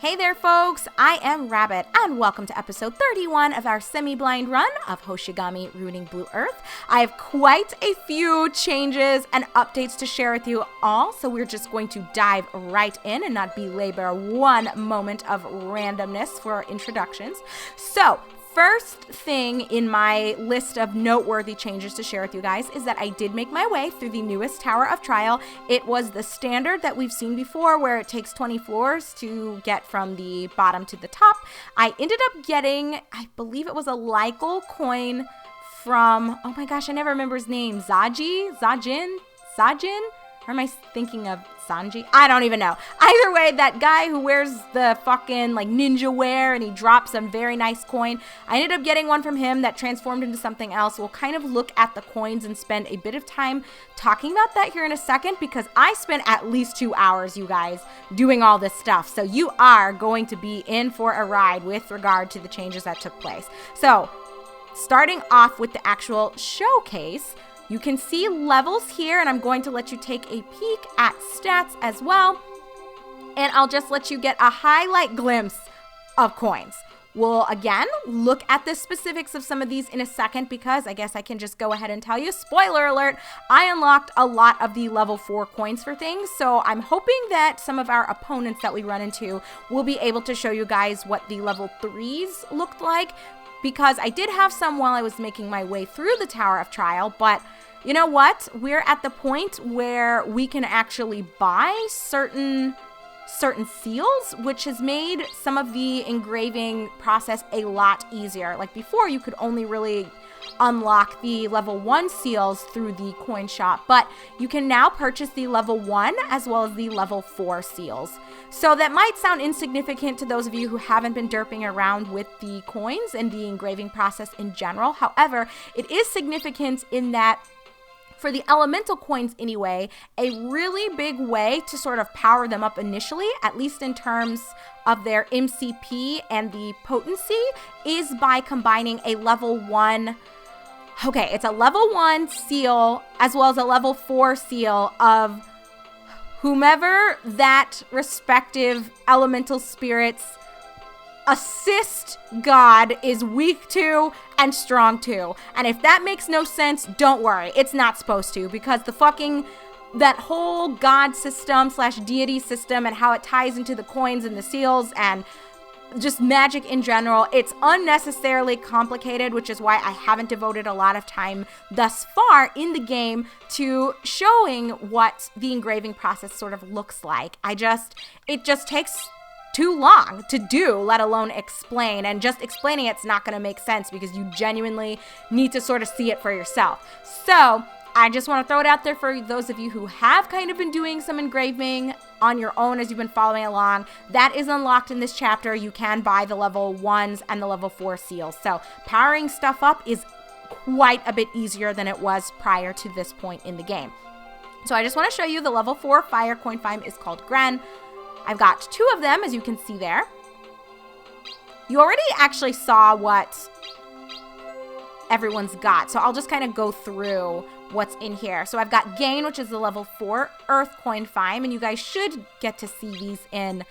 Hey there, folks! I am Rabbit, and welcome to episode 31 of our semi-blind run of Hoshigami Ruining Blue Earth. I have quite a few changes and updates to share with you all, so we're just going to dive right in and not belabor one moment of randomness for our introductions. So, first thing in my list of noteworthy changes to share with you guys is that I did make my way through the newest Tower of Trial. It was the standard that we've seen before where it takes 20 floors to get from the bottom to the top. I ended up getting, I believe it was a Lycal coin from, oh my gosh, I never remember his name, Sajin? Or am I thinking of Sanji? I don't even know. Either way, that guy who wears the fucking like ninja wear and he drops some very nice coin. I ended up getting one from him that transformed into something else. We'll kind of look at the coins and spend a bit of time talking about that here in a second because I spent at least 2 hours, you guys, doing all this stuff. So you are going to be in for a ride with regard to the changes that took place. So starting off with the actual showcase, you can see levels here, and I'm going to let you take a peek at stats as well. And I'll just let you get a highlight glimpse of coins. We'll, again, look at the specifics of some of these in a second because I guess I can just go ahead and tell you, spoiler alert, I unlocked a lot of the level 4 coins for things. So I'm hoping that some of our opponents that we run into will be able to show you guys what the level 3s looked like, because I did have some while I was making my way through the Tower of Trial, but you know what? We're at the point where we can actually buy certain seals, which has made some of the engraving process a lot easier. Like before, you could only really unlock the level 1 seals through the coin shop, but you can now purchase the level 1 as well as the level 4 seals. So that might sound insignificant to those of you who haven't been derping around with the coins and the engraving process in general. However, it is significant in that for the elemental coins anyway, a really big way to sort of power them up initially, at least in terms of their MCP and the potency, is by combining a level 1, okay, it's a level 1 seal as well as a level 4 seal of whomever that respective elemental spirit's assist god is weak to and strong to. And if that makes no sense, don't worry. It's not supposed to, because that whole god system / deity system and how it ties into the coins and the seals and just magic in general, it's unnecessarily complicated, which is why I haven't devoted a lot of time thus far in the game to showing what the engraving process sort of looks like. It just takes too long to do, let alone explain, and just explaining it's not going to make sense because you genuinely need to sort of see it for yourself. So I just want to throw it out there for those of you who have kind of been doing some engraving on your own as you've been following along. That is unlocked in this chapter. You can buy the level 1s and the level 4 seals. So powering stuff up is quite a bit easier than it was prior to this point in the game. So I just want to show you the level 4 fire coin find is called Gren. I've got 2 of them, as you can see there. You already actually saw what everyone's got, so I'll just kind of go through what's in here. So I've got Gain, which is the level 4 Earth coin find, and you guys should get to see these in,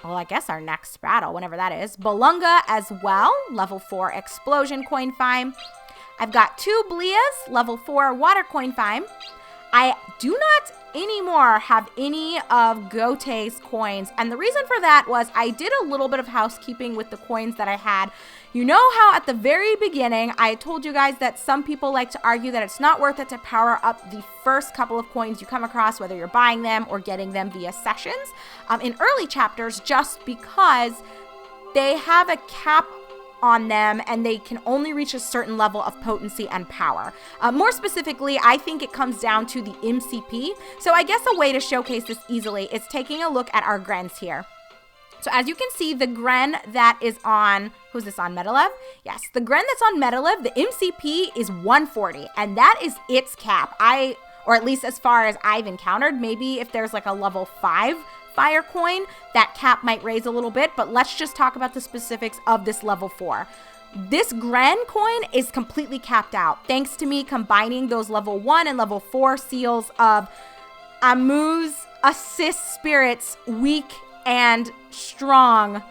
well, I guess our next battle, whenever that is. Balunga as well, level 4 Explosion coin find. I've got 2 Blias, level 4 Water coin find. I do not anymore have any of Gote's coins, and the reason for that was I did a little bit of housekeeping with the coins that I had. You know how at the very beginning I told you guys that some people like to argue that it's not worth it to power up the first couple of coins you come across, whether you're buying them or getting them via sessions in early chapters, just because they have a cap on them and they can only reach a certain level of potency and power. More specifically, I think it comes down to the MCP. So I guess a way to showcase this easily is taking a look at our Grens here. So as you can see, the Gren that is on, who's this on, Metalev? Yes, the Gren that's on Metalev, the MCP is 140, and that is its cap. Or at least as far as I've encountered, maybe if there's like a level 5 fire coin, that cap might raise a little bit, but let's just talk about the specifics of this level 4. This Gren coin is completely capped out, thanks to me combining those level 1 and level 4 seals of Amu's assist spirits weak and strong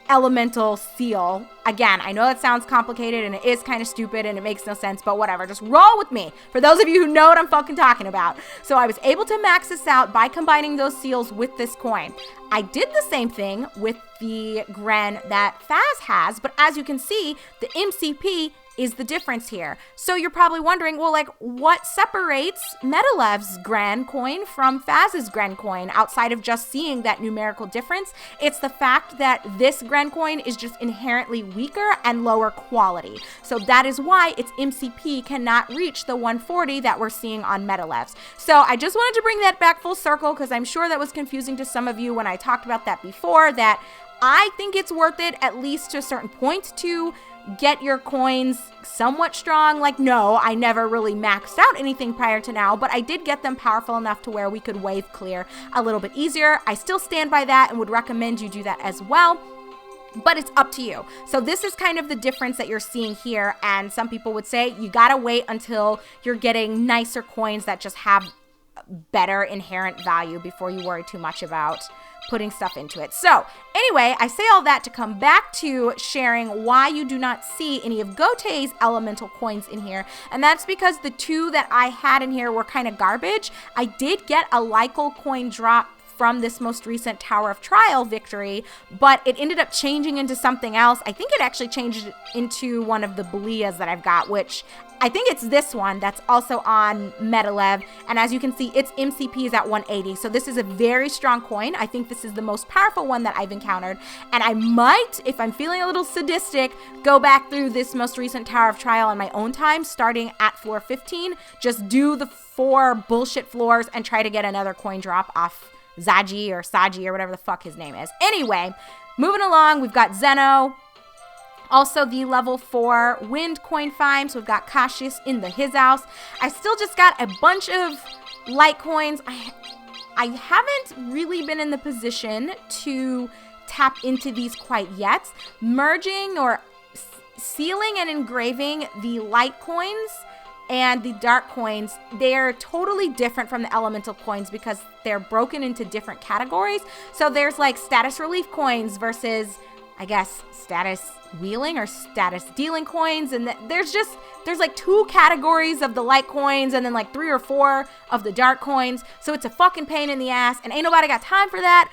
elemental seal. Again, I know that sounds complicated and it is kind of stupid and it makes no sense, but whatever. Just roll with me. For those of you who know what I'm fucking talking about. So I was able to max this out by combining those seals with this coin. I did the same thing with the Gren that Faz has, but as you can see, the MCP is the difference here. So you're probably wondering, well, like, what separates Metalev's Gren coin from Faz's Gren coin outside of just seeing that numerical difference? It's the fact that this Gren coin is just inherently weaker and lower quality. So that is why its MCP cannot reach the 140 that we're seeing on Metalev's. So I just wanted to bring that back full circle because I'm sure that was confusing to some of you when I talked about that before, that I think it's worth it at least to a certain point to get your coins somewhat strong. Like, no, I never really maxed out anything prior to now, but I did get them powerful enough to where we could wave clear a little bit easier. I still stand by that and would recommend you do that as well, but it's up to you. So this is kind of the difference that you're seeing here, and some people would say you gotta wait until you're getting nicer coins that just have better inherent value before you worry too much about putting stuff into it. So anyway, I say all that to come back to sharing why you do not see any of Gotei's elemental coins in here. And that's because the two that I had in here were kind of garbage. I did get a Lycal coin drop from this most recent Tower of Trial victory, but it ended up changing into something else. I think it actually changed into one of the Belias that I've got, which I think it's this one that's also on Metalev. And as you can see, its MCP is at 180. So this is a very strong coin. I think this is the most powerful one that I've encountered. And I might, if I'm feeling a little sadistic, go back through this most recent Tower of Trial on my own time, starting at floor 15. Just do the 4 bullshit floors and try to get another coin drop off Zaji or Saji or whatever the fuck his name is. Anyway, moving along, we've got Zeno. Also the level 4 wind coin find. So we've got Cassius in the his house. I still just got a bunch of light coins. I haven't really been in the position to tap into these quite yet. Merging or sealing and engraving the light coins and the dark coins, they're totally different from the elemental coins because they're broken into different categories. So there's like status relief coins versus, I guess, status wheeling or status dealing coins. And there's like 2 categories of the light coins and then like 3 or 4 of the dark coins. So it's a fucking pain in the ass and ain't nobody got time for that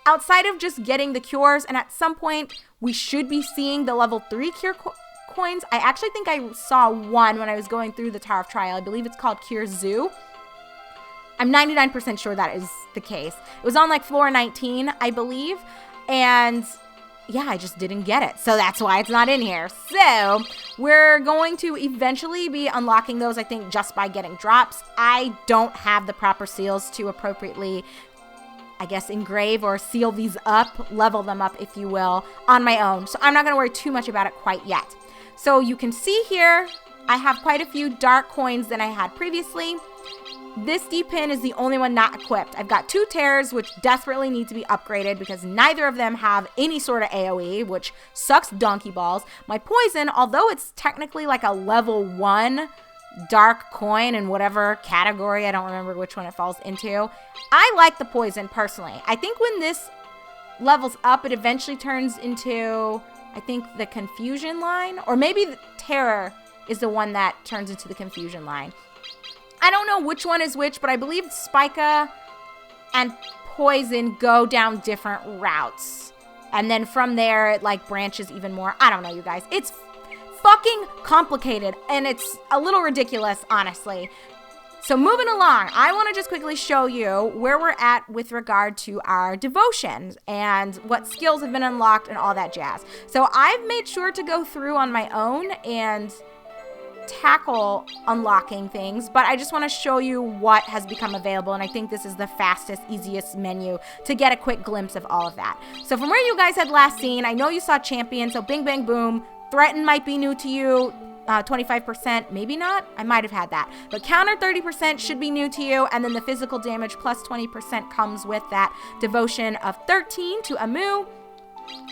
outside of just getting the cures. And at some point we should be seeing the level 3 cure coins. I actually think I saw one when I was going through the Tower of Trial. I believe it's called Cure Zoo. I'm 99% sure that is the case. It was on like floor 19, I believe. And yeah, I just didn't get it. So that's why it's not in here. So we're going to eventually be unlocking those, I think, just by getting drops. I don't have the proper seals to appropriately, I guess, engrave or seal these up, level them up, if you will, on my own. So I'm not going to worry too much about it quite yet. So you can see here, I have quite a few dark coins than I had previously. This D-pin is the only one not equipped. I've got 2 tears, which desperately need to be upgraded because neither of them have any sort of AoE, which sucks donkey balls. My poison, although it's technically like a level 1 dark coin in whatever category, I don't remember which one it falls into. I like the poison personally. I think when this levels up, it eventually turns into, I think, the confusion line, or maybe the terror is the one that turns into the confusion line. I don't know which one is which, but I believe Spica and Poison go down different routes. And then from there, it like branches even more. I don't know, you guys. It's fucking complicated, and it's a little ridiculous, honestly. So moving along, I want to just quickly show you where we're at with regard to our devotions and what skills have been unlocked and all that jazz. So I've made sure to go through on my own and tackle unlocking things, but I just want to show you what has become available, and I think this is the fastest, easiest menu to get a quick glimpse of all of that. So from where you guys had last seen, I know you saw champion, so bing bang boom. Threaten might be new to you, 25%, maybe not, I might have had that, but counter 30% should be new to you, and then the physical damage plus 20% comes with that devotion of 13 to Amu.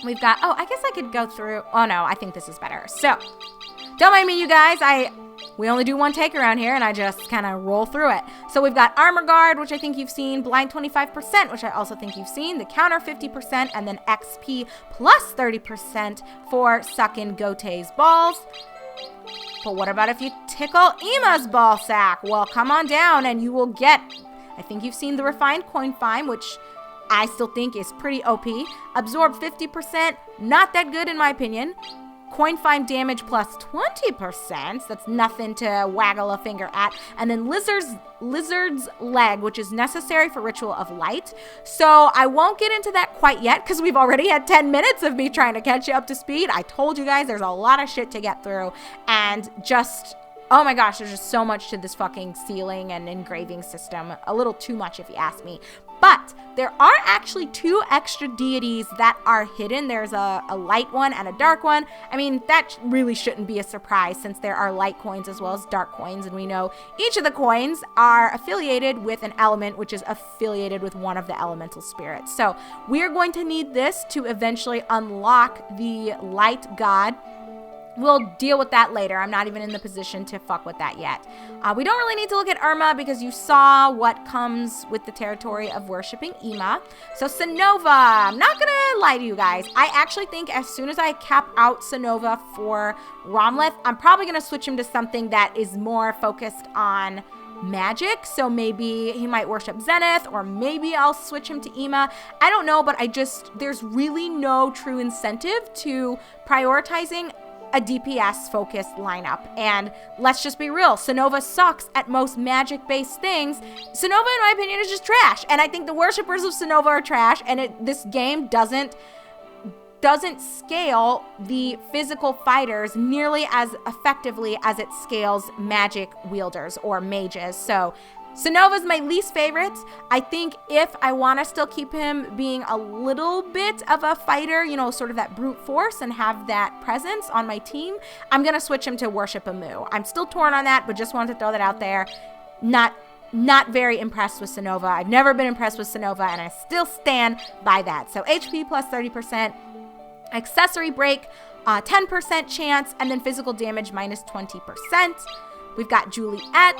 We've got, oh, I guess I could go through, oh no, I think this is better. So don't mind me, you guys, I we only do one take around here, and I just kind of roll through it. So we've got Armor Guard, which I think you've seen, Blind 25%, which I also think you've seen, the counter 50%, and then XP plus 30% for sucking Gotei's balls. But what about if you tickle Ima's ball sack? Well, come on down and you will get, I think you've seen the Refined Coin Find, which I still think is pretty OP. Absorb 50%, not that good in my opinion. Coin Find damage plus 20%, that's nothing to waggle a finger at. And then Lizard's Leg, which is necessary for Ritual of Light. So I won't get into that quite yet because we've already had 10 minutes of me trying to catch you up to speed. I told you guys there's a lot of shit to get through, and just, oh my gosh, there's just so much to this fucking sealing and engraving system. A little too much if you ask me. But there are actually 2 extra deities that are hidden. There's a light one and a dark one. I mean, that really shouldn't be a surprise since there are light coins as well as dark coins. And we know each of the coins are affiliated with an element, which is affiliated with one of the elemental spirits. So we are going to need this to eventually unlock the light god. We'll deal with that later. I'm not even in the position to fuck with that yet. We don't really need to look at Irma because you saw what comes with the territory of worshipping Ima. So Sonova, I'm not gonna lie to you guys. I actually think as soon as I cap out Sonova for Romleth, I'm probably gonna switch him to something that is more focused on magic. So maybe he might worship Zenith, or maybe I'll switch him to Ima. I don't know, but there's really no true incentive to prioritizing a DPS focused lineup. And let's just be real, Sonova sucks at most magic based things. Sonova, in my opinion, is just trash, and I think the worshippers of Sonova are trash, and this game doesn't scale the physical fighters nearly as effectively as it scales magic wielders or mages. So Sonova's my least favorite. I think if I want to still keep him being a little bit of a fighter, you know, sort of that brute force and have that presence on my team, I'm going to switch him to Worship Amu. I'm still torn on that, but just wanted to throw that out there. Not very impressed with Sonova. I've never been impressed with Sonova, and I still stand by that. So HP plus 30%, accessory break, 10% chance, and then physical damage minus 20%. We've got Juliet.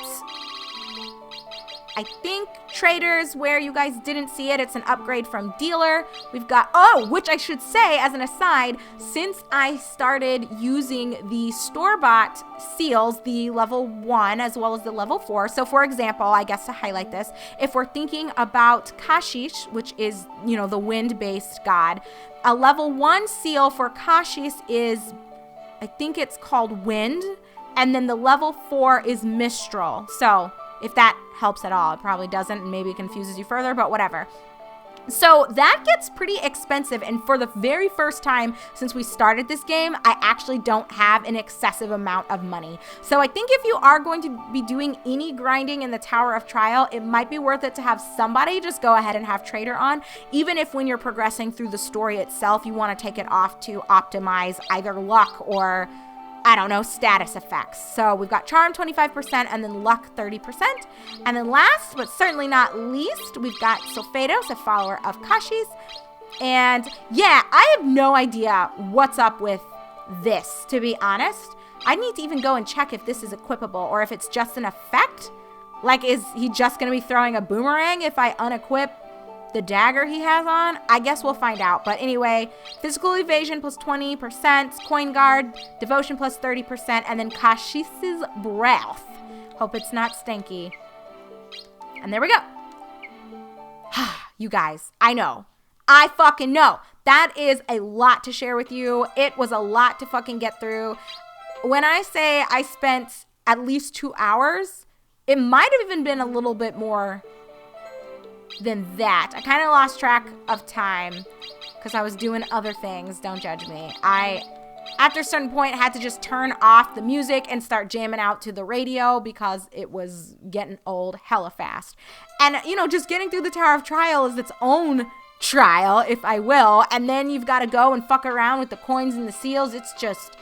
I think Traders, where you guys didn't see it, it's an upgrade from Dealer. We've got, which I should say as an aside, since I started using the store-bought seals, the level 1 as well as the level 4. So for example, I guess to highlight this, if we're thinking about Kashish, which is, you know, the wind-based god, a level 1 seal for Kashish is, I think it's called Wind, and then the level 4 is Mistral. So if that helps at all. It probably doesn't, and maybe it confuses you further, but whatever. So that gets pretty expensive, and for the very first time since we started this game, I actually don't have an excessive amount of money. So I think if you are going to be doing any grinding in the Tower of Trial, it might be worth it to have somebody just go ahead and have Trader on, even if when you're progressing through the story itself, you want to take it off to optimize either luck or, I don't know, status effects. So we've got Charm 25% and then Luck 30%. And then last, but certainly not least, we've got Sulfados, a follower of Kashi's. And yeah, I have no idea what's up with this, to be honest. I need to even go and check if this is equipable or if it's just an effect. Like, is he just going to be throwing a boomerang if I unequip the dagger he has on? I guess we'll find out. But anyway, physical evasion plus 20%, coin guard, devotion plus 30%, and then Kashis's breath. Hope it's not stinky. And there we go. You guys, I know. I fucking know. That is a lot to share with you. It was a lot to fucking get through. When I say I spent at least 2 hours, it might have even been a little bit more than that. I kind of lost track of time because I was doing other things. Don't judge me. I, after a certain point, had to just turn off the music and start jamming out to the radio because it was getting old hella fast. And, you know, just getting through the Tower of Trial is its own trial, if I will. And then you've got to go and fuck around with the coins and the seals. It's just,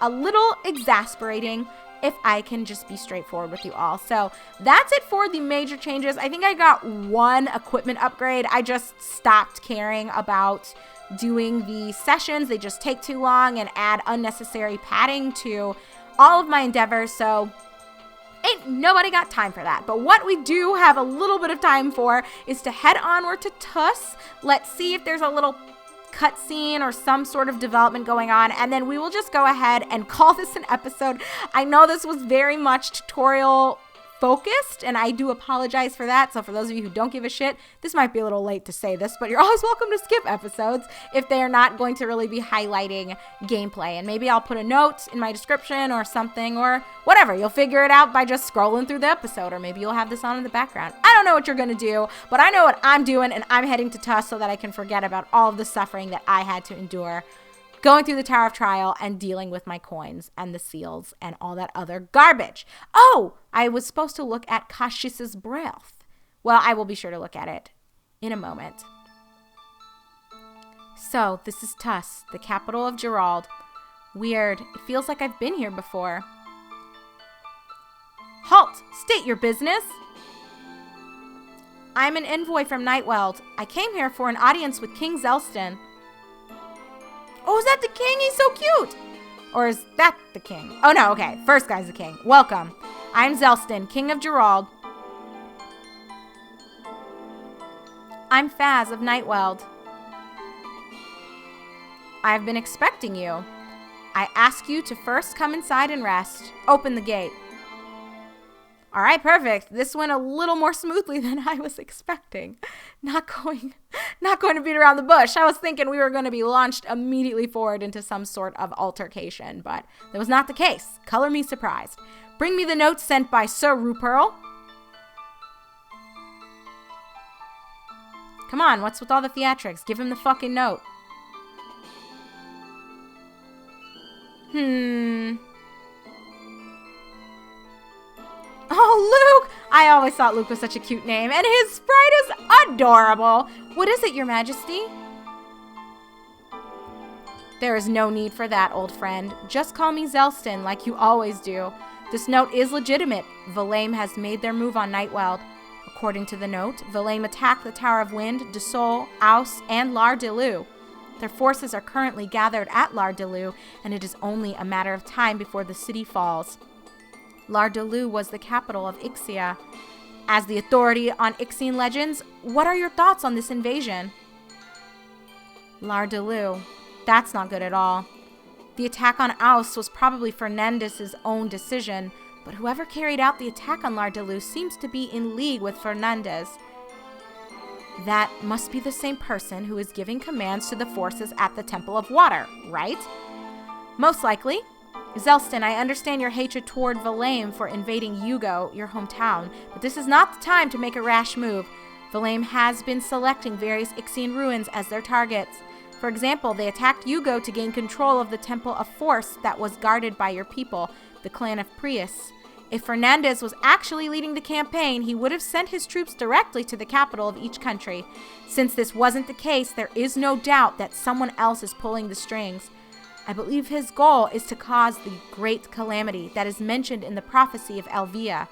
a little exasperating, if I can just be straightforward with you all. So that's it for the major changes. I think I got one equipment upgrade. I just stopped caring about doing the sessions. They just take too long and add unnecessary padding to all of my endeavors, so ain't nobody got time for that. But what we do have a little bit of time for is to head onward to Tusk. Let's see if there's a little cutscene or some sort of development going on, and then we will just go ahead and call this an episode. I know this was very much tutorial focused, and I do apologize for that. So for those of you who don't give a shit, this might be a little late to say this, but you're always welcome to skip episodes if they are not going to really be highlighting gameplay. And maybe I'll put a note in my description or something, or whatever. You'll figure it out by just scrolling through the episode, or maybe you'll have this on in the background. I don't know what you're gonna do, but I know what I'm doing, and I'm heading to Tusk so that I can forget about all of the suffering that I had to endure going through the Tower of Trial and dealing with my coins and the seals and all that other garbage. Oh, I was supposed to look at Kashish's breath. Well, I will be sure to look at it in a moment. So, this is Tusk, the capital of Gerald. Weird. It feels like I've been here before. Halt! State your business! I'm an envoy from Nightweld. I came here for an audience with King Zelstan. Oh, is that the king? He's so cute. Or is that the king? Oh, no, okay. First guy's the king. Welcome. I'm Zelstan, king of Gerald. I'm Faz of Nightweld. I've been expecting you. I ask you to first come inside and rest. Open the gate. All right, perfect. This went a little more smoothly than I was expecting. Not going to beat around the bush. I was thinking we were going to be launched immediately forward into some sort of altercation, but that was not the case. Color me surprised. Bring me the note sent by Sir Ruperl. Come on, what's with all the theatrics? Give him the fucking note. Oh, Luke! I always thought Luke was such a cute name, and his sprite is adorable. What is it, Your Majesty? There is no need for that, old friend. Just call me Zelstan, like you always do. This note is legitimate. Valame has made their move on Nightweld. According to the note, Valame attacked the Tower of Wind, De Sol, Aus, and Lar de Lou. Their forces are currently gathered at Lar de Lou, and it is only a matter of time before the city falls. Lar de Lou was the capital of Ixia. As the authority on Ixian legends, what are your thoughts on this invasion? Lar de Lou. That's not good at all. The attack on Aus was probably Fernandez's own decision, but whoever carried out the attack on Lar de Lou seems to be in league with Fernandez. That must be the same person who is giving commands to the forces at the Temple of Water, right? Most likely. Zelstan, I understand your hatred toward Valame for invading Yugo, your hometown, but this is not the time to make a rash move. Valame has been selecting various Ixian ruins as their targets. For example, they attacked Yugo to gain control of the Temple of Force that was guarded by your people, the clan of Prius. If Fernandez was actually leading the campaign, he would have sent his troops directly to the capital of each country. Since this wasn't the case, there is no doubt that someone else is pulling the strings. I believe his goal is to cause the great calamity that is mentioned in the prophecy of Elvia.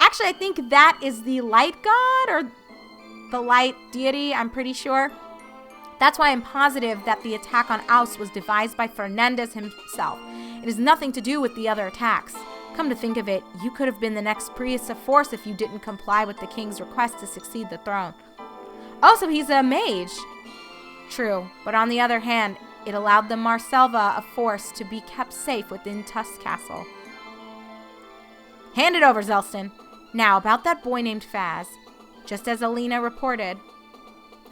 Actually, I think that is the light god or the light deity, I'm pretty sure. That's why I'm positive that the attack on Aus was devised by Fernandez himself. It has nothing to do with the other attacks. Come to think of it, you could have been the next Prius of Force if you didn't comply with the king's request to succeed the throne. Also, he's a mage. True, but on the other hand, it allowed the Marselva of Force to be kept safe within Tusk Castle. Hand it over, Zelstan. Now, about that boy named Faz. Just as Alina reported,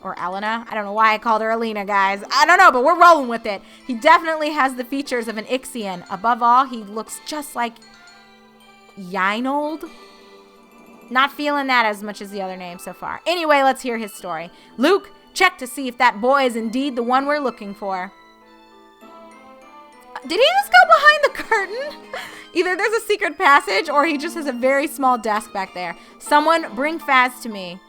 or Elena, I don't know why I called her Alina, guys. I don't know, but we're rolling with it. He definitely has the features of an Ixian. Above all, he looks just like Yinold. Not feeling that as much as the other names so far. Anyway, let's hear his story. Luke, check to see if that boy is indeed the one we're looking for. Did he just go behind the curtain? Either there's a secret passage or he just has a very small desk back there. Someone bring Faz to me.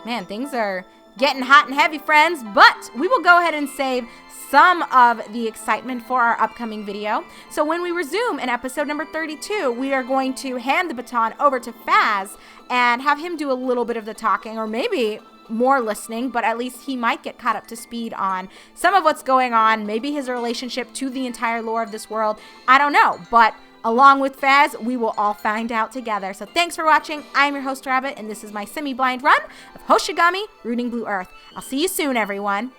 Man, things are getting hot and heavy, friends, but we will go ahead and save some of the excitement for our upcoming video. So when we resume in episode number 32, we are going to hand the baton over to Faz and have him do a little bit of the talking, or maybe more listening, but at least he might get caught up to speed on some of what's going on, maybe his relationship to the entire lore of this world. I don't know, but along with Faz, we will all find out together. So thanks for watching. I'm your host, Rabbit, and this is my semi-blind run of Hoshigami Rooting Blue Earth. I'll see you soon, everyone.